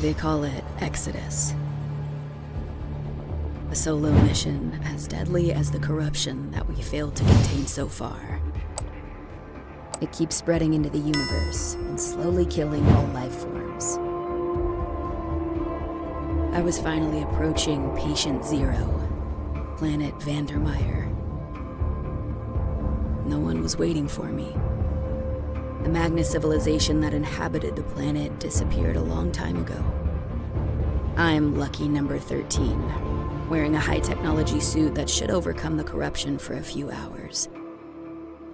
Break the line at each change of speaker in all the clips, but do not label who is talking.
They call it Exodus. A solo mission as deadly as the corruption that we failed to contain so far. It keeps spreading into the universe and slowly killing all life forms. I was finally approaching Patient Zero, planet Vandermeer. No one was waiting for me. The Magnus civilization that inhabited the planet disappeared a long time ago. I'm lucky number 13, wearing a high-technology suit that should overcome the corruption for a few hours.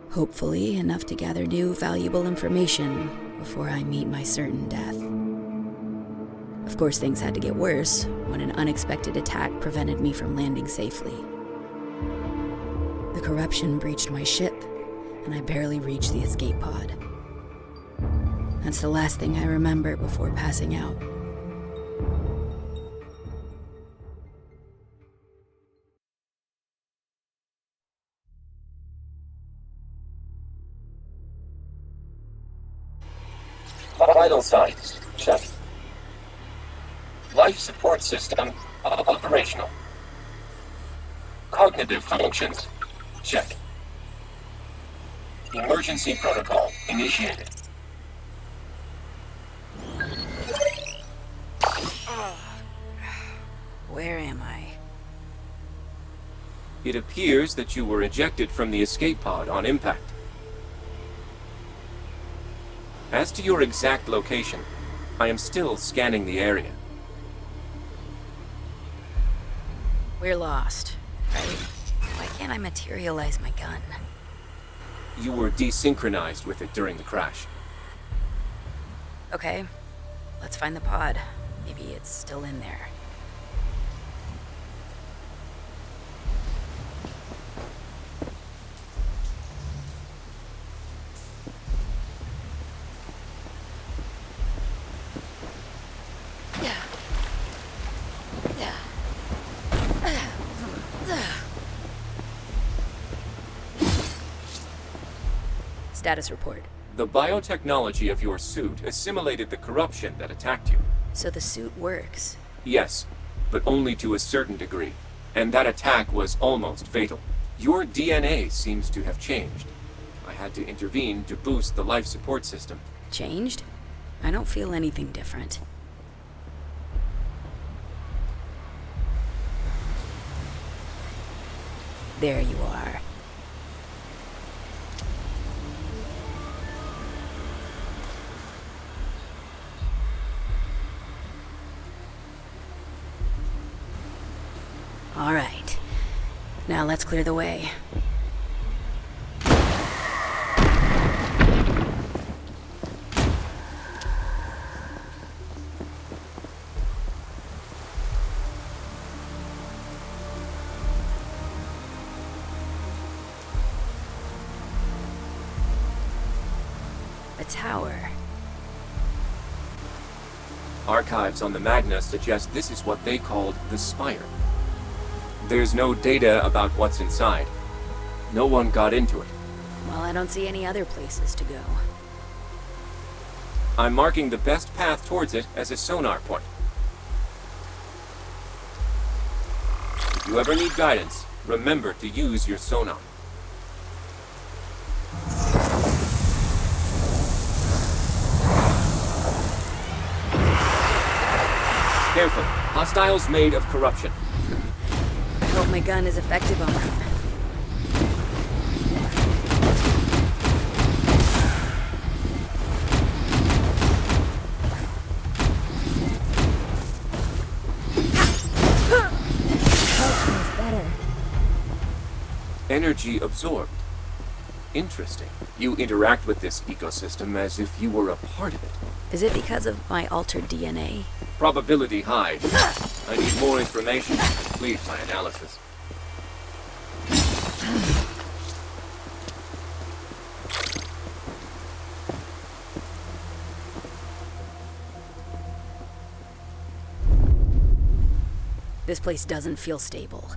Hopefully enough to gather new, valuable information before I meet my certain death. Of course, things had to get worse when an unexpected attack prevented me from landing safely. The corruption breached my ship, and I barely reached the escape pod. That's the last thing I remember before passing out.
Vital signs, check. Life support system, operational. Cognitive functions, check. Emergency protocol initiated.
Where am I?
It appears that you were ejected from the escape pod on impact. As to your exact location, I am still scanning the area.
We're lost, right? Why can't I materialize my gun?
You were desynchronized with it during the crash.
Okay, let's find the pod. Maybe it's still in there. Status report.
The biotechnology of your suit assimilated the corruption that attacked you.
So the suit works.
Yes, but only to a certain degree. And that attack was almost fatal. Your DNA seems to have changed. I had to intervene to boost the life support system.
Changed? I don't feel anything different. There you are. All right. Now let's clear the way. A tower.
Archives on the Magna suggest this is what they called the Spire. There's no data about what's inside. No one got into it.
Well, I don't see any other places to go.
I'm marking the best path towards it as a sonar point. If you ever need guidance, remember to use your sonar. Careful. Hostiles made of corruption.
I hope my gun is effective on them.
Energy absorbed. Interesting. You interact with this ecosystem as if you were a part of it.
Is it because of my altered DNA?
Probability high. I need more information to complete my analysis.
This place doesn't feel stable.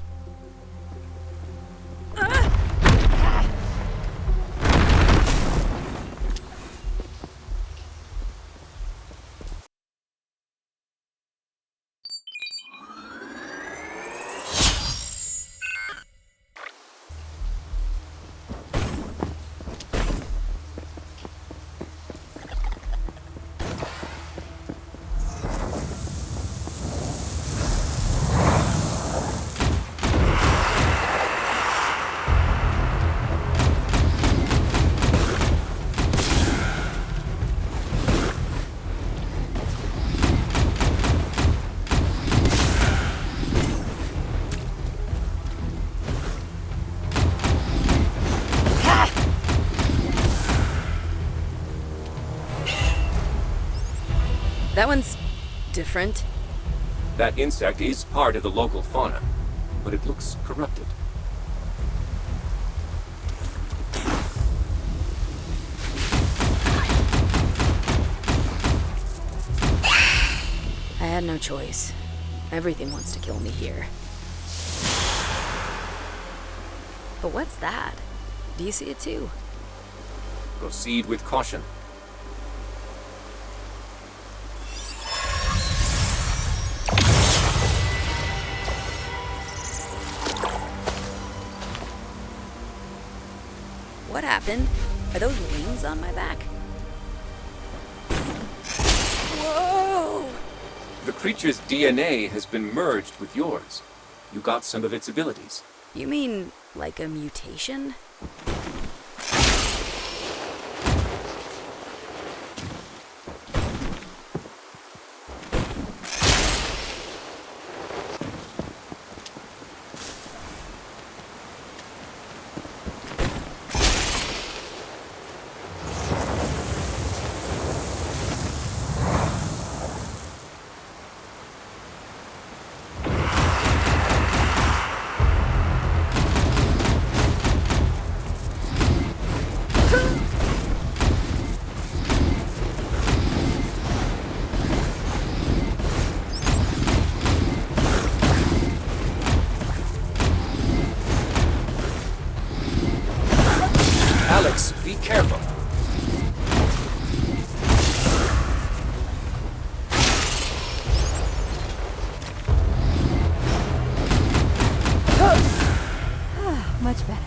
That one's different.
That insect is part of the local fauna, but it looks corrupted.
I had no choice. Everything wants to kill me here. But what's that? Do you see it too?
Proceed with caution.
What happened? Are those wings on my back? Whoa!
The creature's DNA has been merged with yours. You got some of its abilities.
You mean like a mutation?
Alex, be careful.
Much better.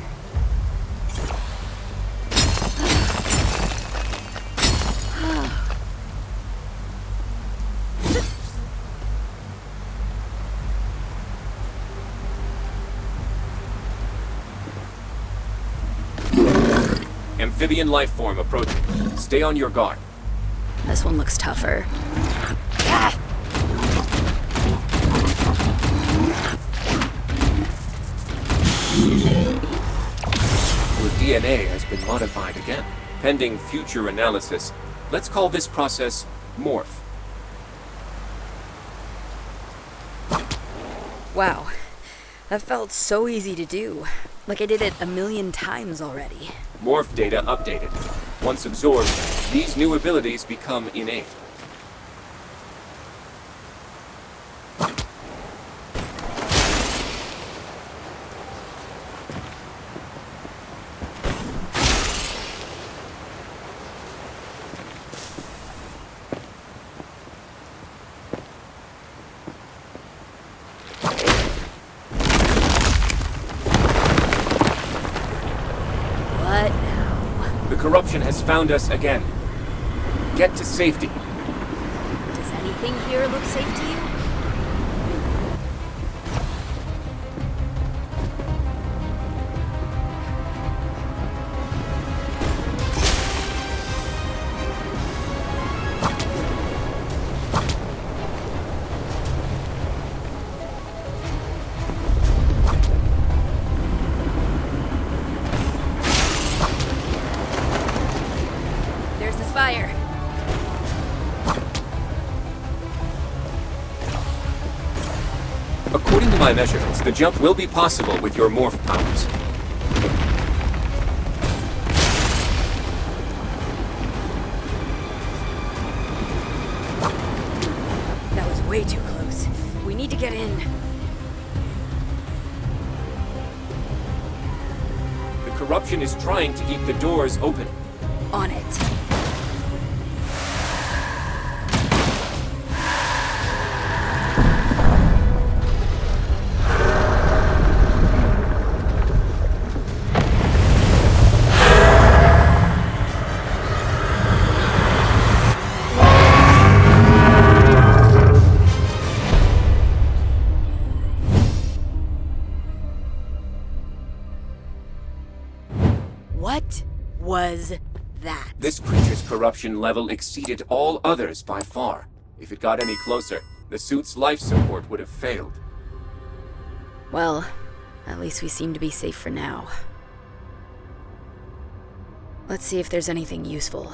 Amphibian life form approaching. Stay on your guard.
This one looks tougher.
Your DNA has been modified again. Pending future analysis, let's call this process morph.
Wow. That felt so easy to do. Like I did it a million times already.
Morph data updated. Once absorbed, these new abilities become innate.
What now?
The corruption has found us again. Get to safety.
Does anything here look safe to you? There's the spire.
According to my measurements, the jump will be possible with your morph powers.
That was way too close. We need to get in.
The corruption is trying to keep the doors open.
On it. What was that?
This creature's corruption level exceeded all others by far. If it got any closer, the suit's life support would have failed.
Well, at least we seem to be safe for now. Let's see if there's anything useful.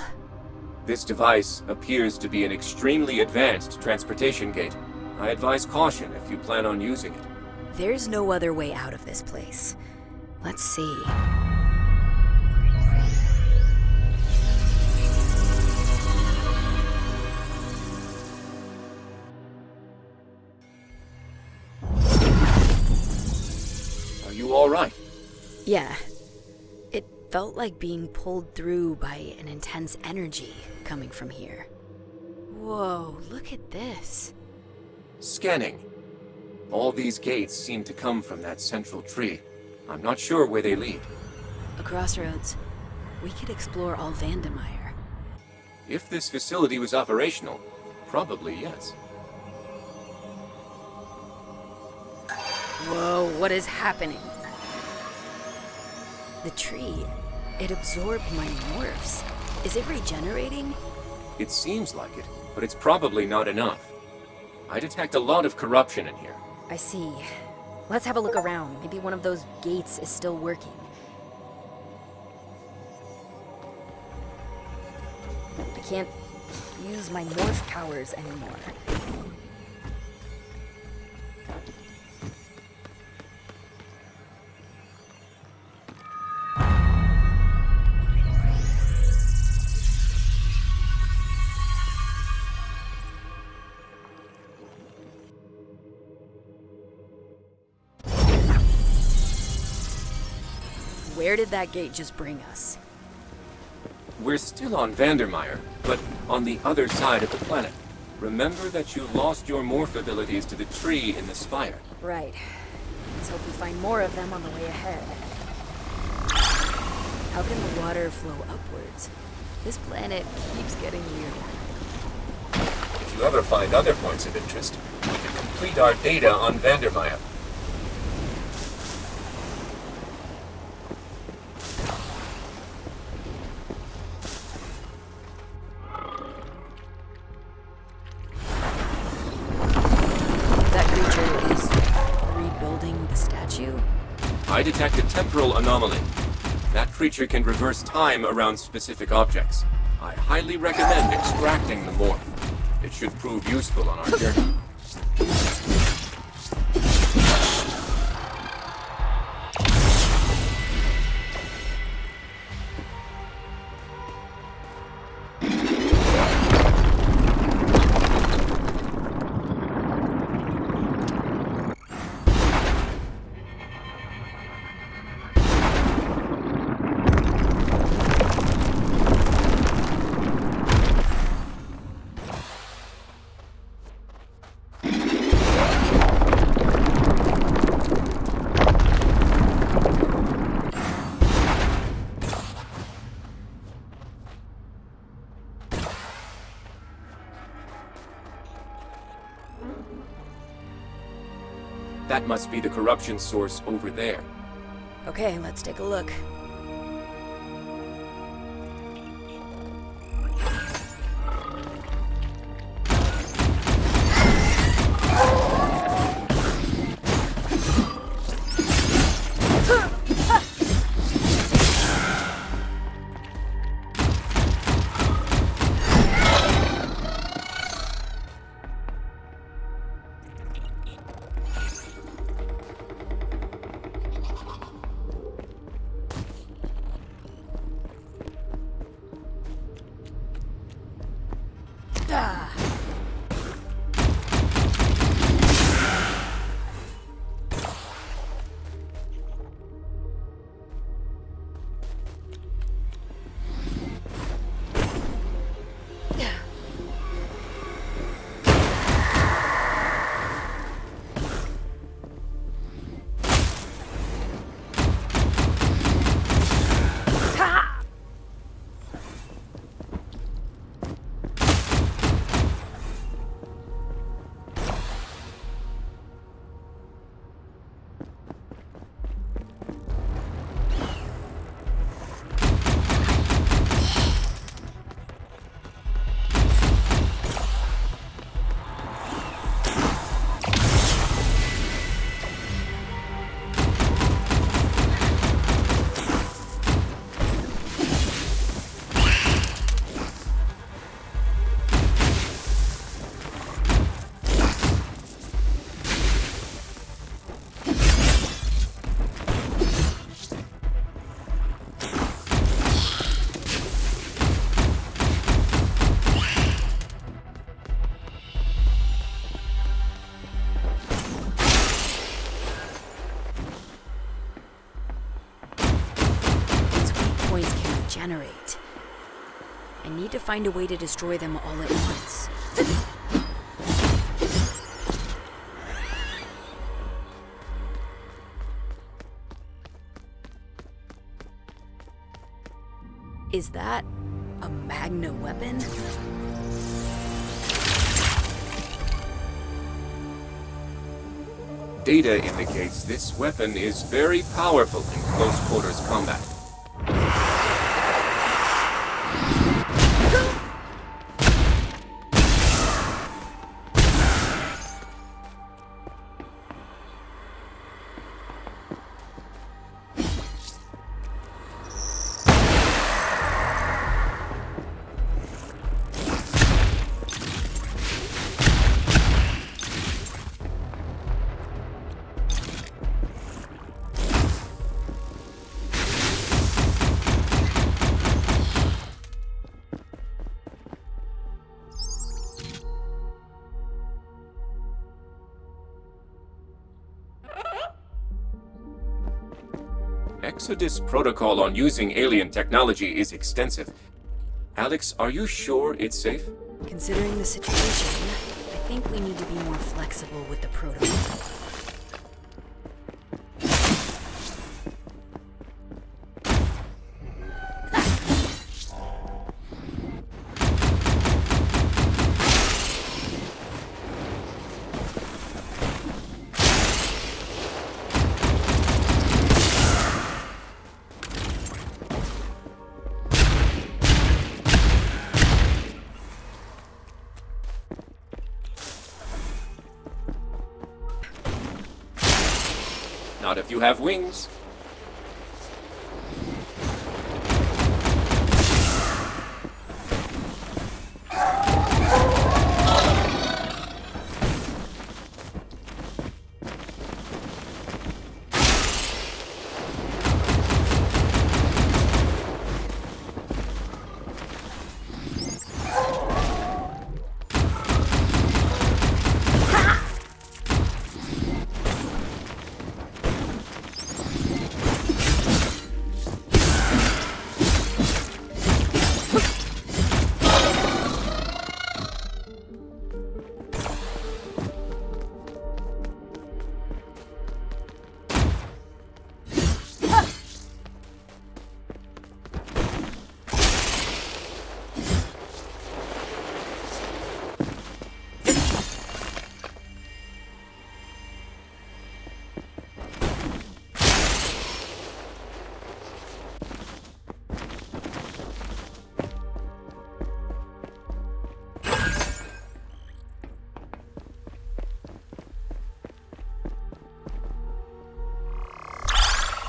This device appears to be an extremely advanced transportation gate. I advise caution if you plan on using it.
There's no other way out of this place. Let's see.
Are you all right?
Yeah. It felt like being pulled through by an intense energy coming from here. Whoa, look at this.
Scanning. All these gates seem to come from that central tree. I'm not sure where they lead.
A crossroads. We could explore all Vandermeer.
If this facility was operational, probably yes.
Whoa, what is happening? The tree, it absorbed my morphs. Is it regenerating?
It seems like it, but it's probably not enough. I detect a lot of corruption in here.
I see. Let's have a look around. Maybe one of those gates is still working. I can't use my morph powers anymore. Where did that gate just bring us?
We're still on Vandermeer, but on the other side of the planet. Remember that you lost your morph abilities to the tree in the spire.
Right. Let's hope we find more of them on the way ahead. How can the water flow upwards? This planet keeps getting weirder.
If you ever find other points of interest, we can complete our data on Vandermeer. I detect a temporal anomaly. That creature can reverse time around specific objects. I highly recommend extracting the morph. It should prove useful on our journey. That must be the corruption source over there.
Okay, let's take a look. I need to find a way to destroy them all at once. Is that a Magna weapon?
Data indicates this weapon is very powerful in close quarters combat. Exodus protocol on using alien technology is extensive. Alex, are you sure it's safe?
Considering the situation, I think we need to be more flexible with the protocol.
Not if you have wings.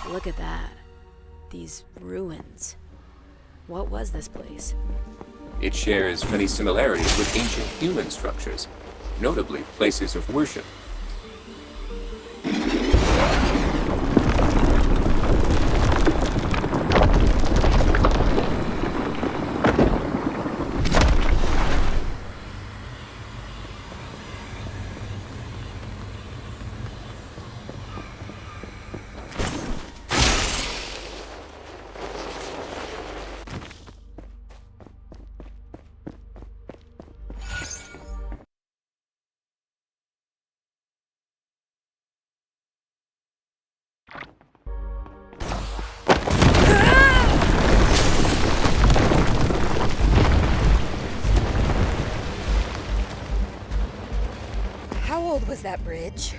Look at that. These ruins. What was this place? It shares many similarities with ancient human structures, notably places of worship.
How old was that bridge?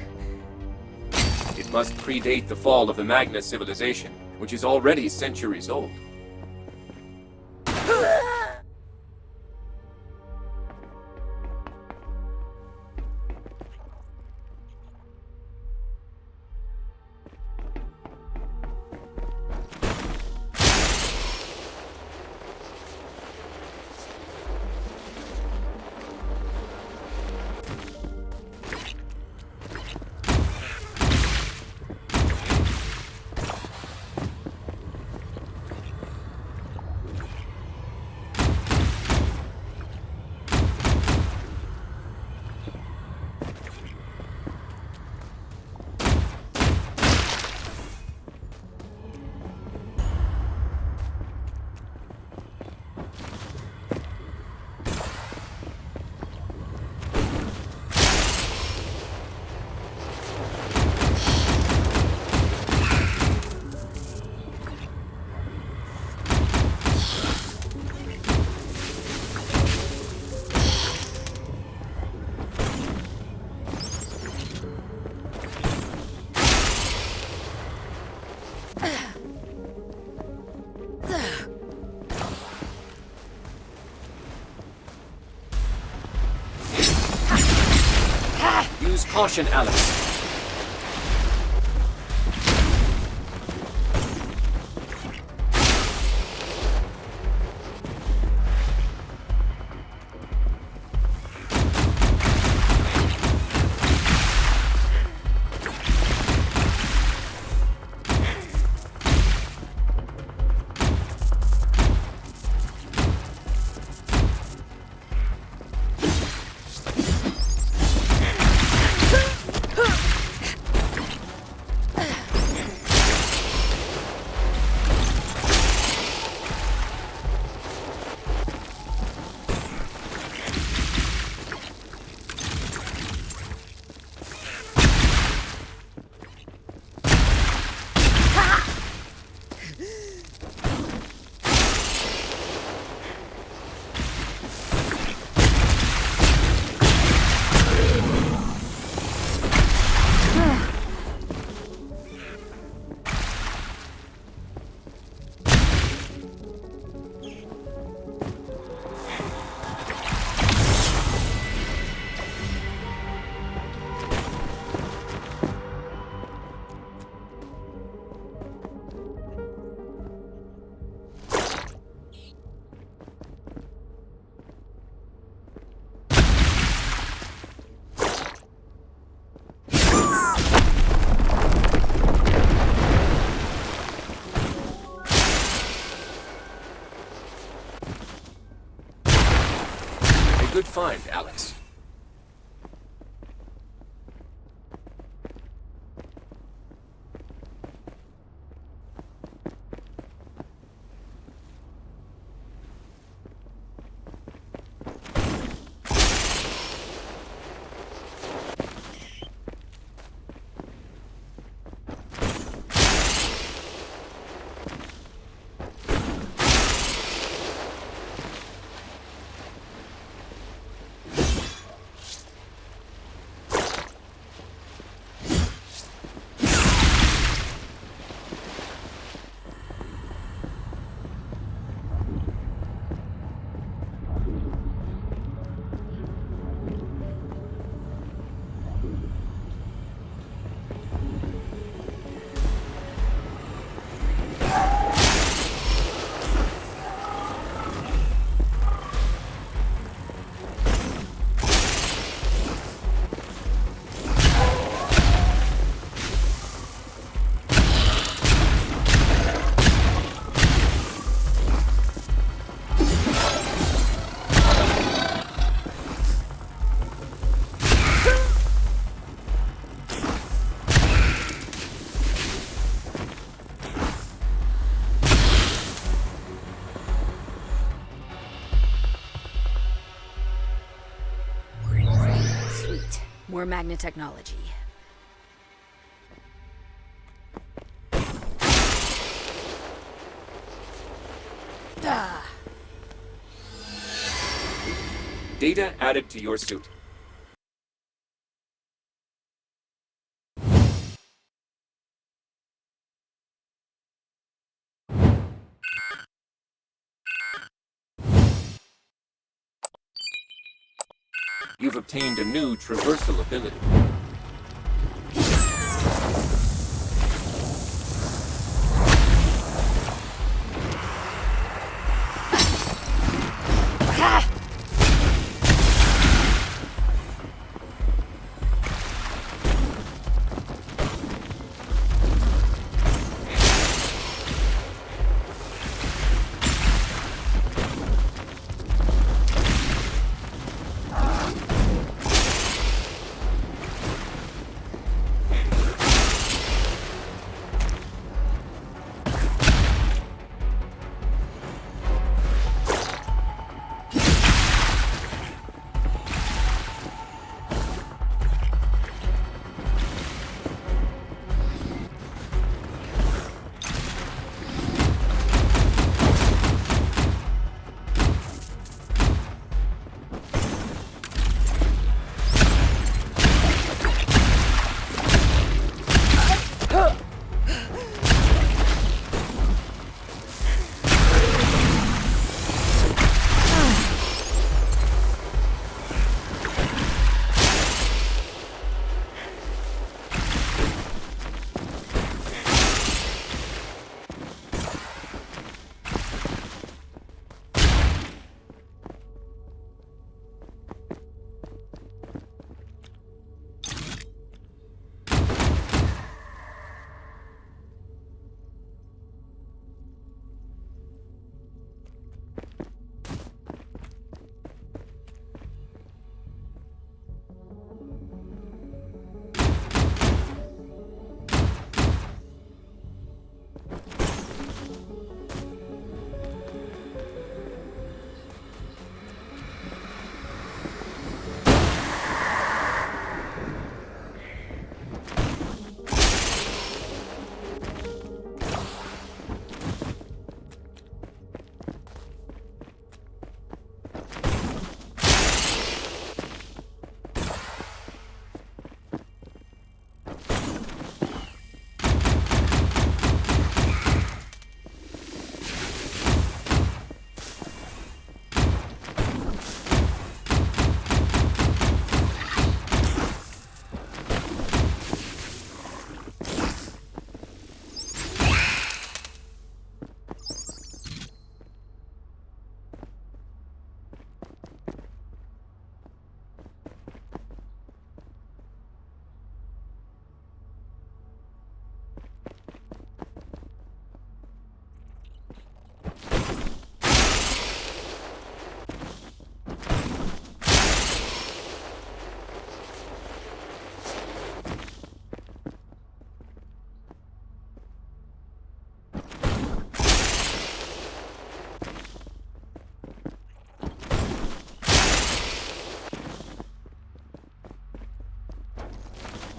It must predate the fall of the Magna civilization, which is already centuries old. Use caution, Alex. Good find, Alex.
More magnet technology.
Data added to your suit. You've obtained a new traversal ability.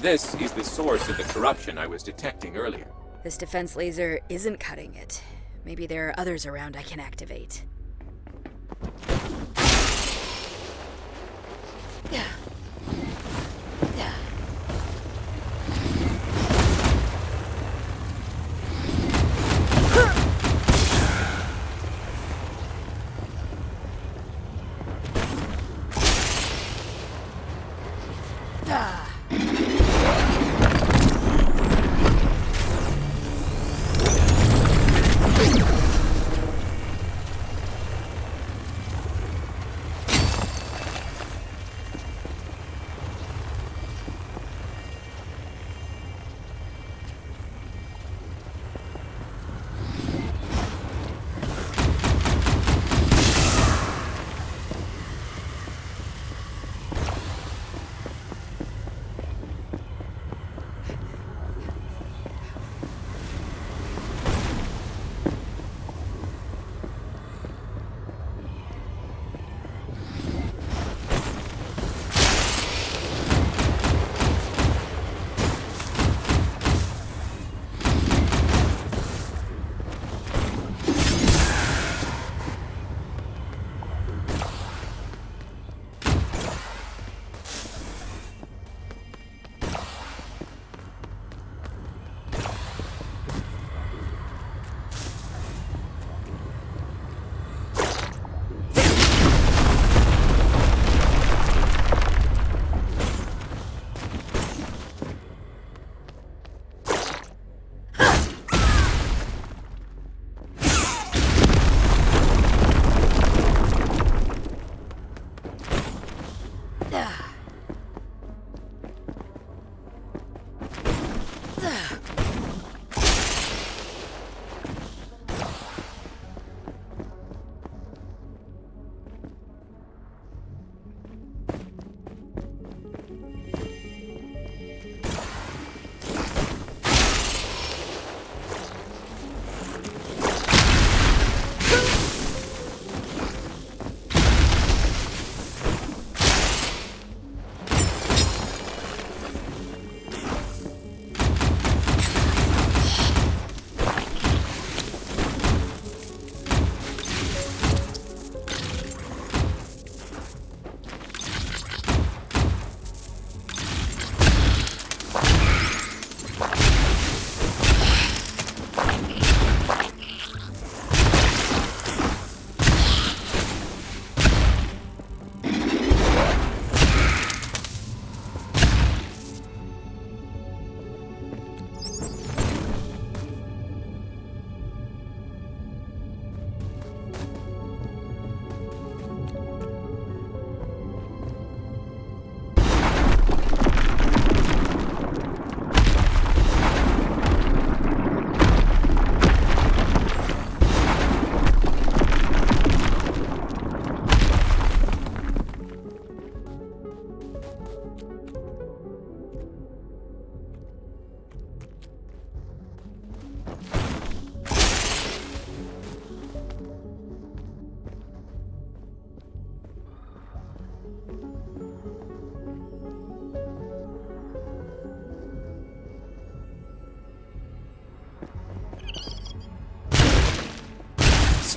This is the source of the corruption I was detecting earlier.
This defense laser isn't cutting it. Maybe there are others around I can activate.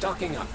Stocking up.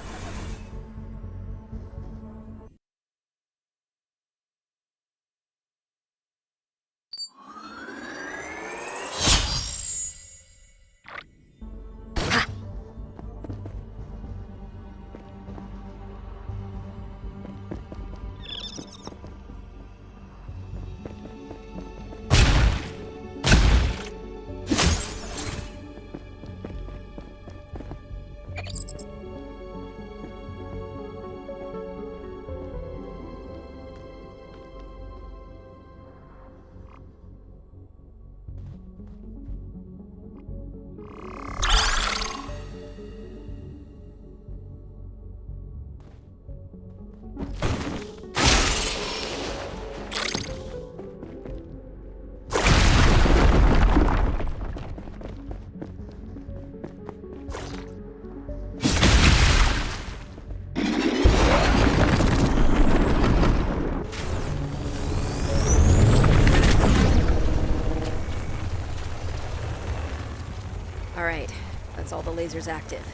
laser's active,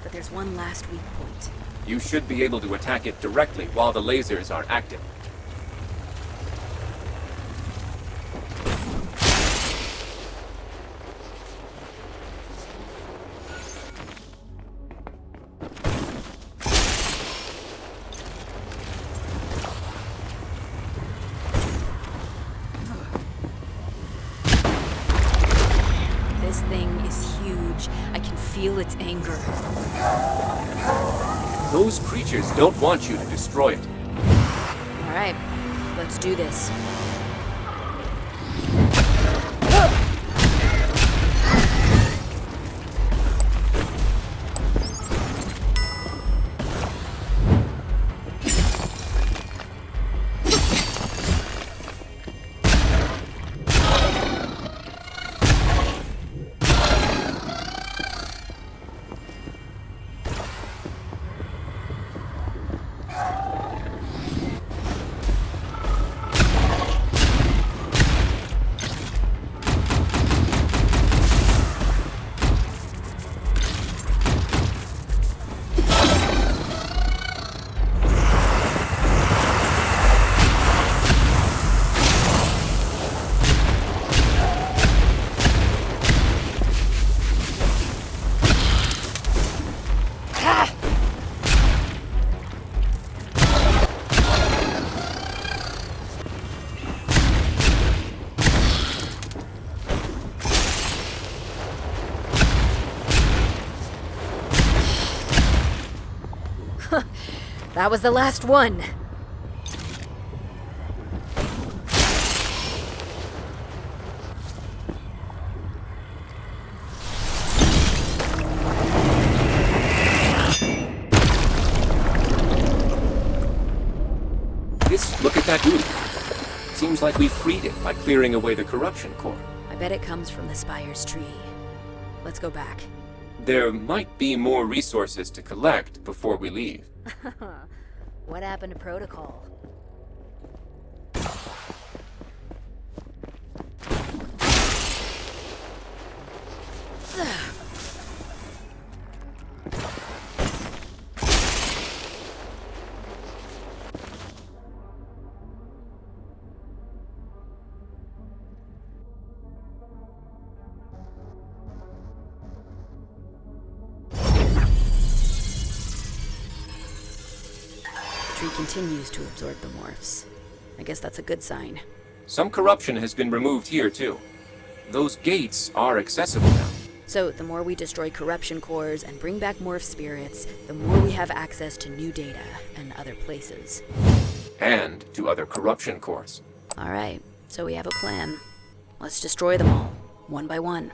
but there's one last weak point.
You should be able to attack it directly while the lasers are active.
This thing is huge. I can feel its anger.
Those creatures don't want you to destroy it.
All right, let's do this. That was the last one.
Look at that dude. Seems like we freed it by clearing away the corruption core.
I bet it comes from the Spire's tree. Let's go back.
There might be more resources to collect before we leave.
What happened to protocol? Tree continues to absorb the morphs. I guess that's a good sign.
Some corruption has been removed here, too. Those gates are accessible now.
So, the more we destroy corruption cores and bring back morph spirits, the more we have access to new data and other places.
And to other corruption cores.
Alright, so we have a plan. Let's destroy them all, one by one.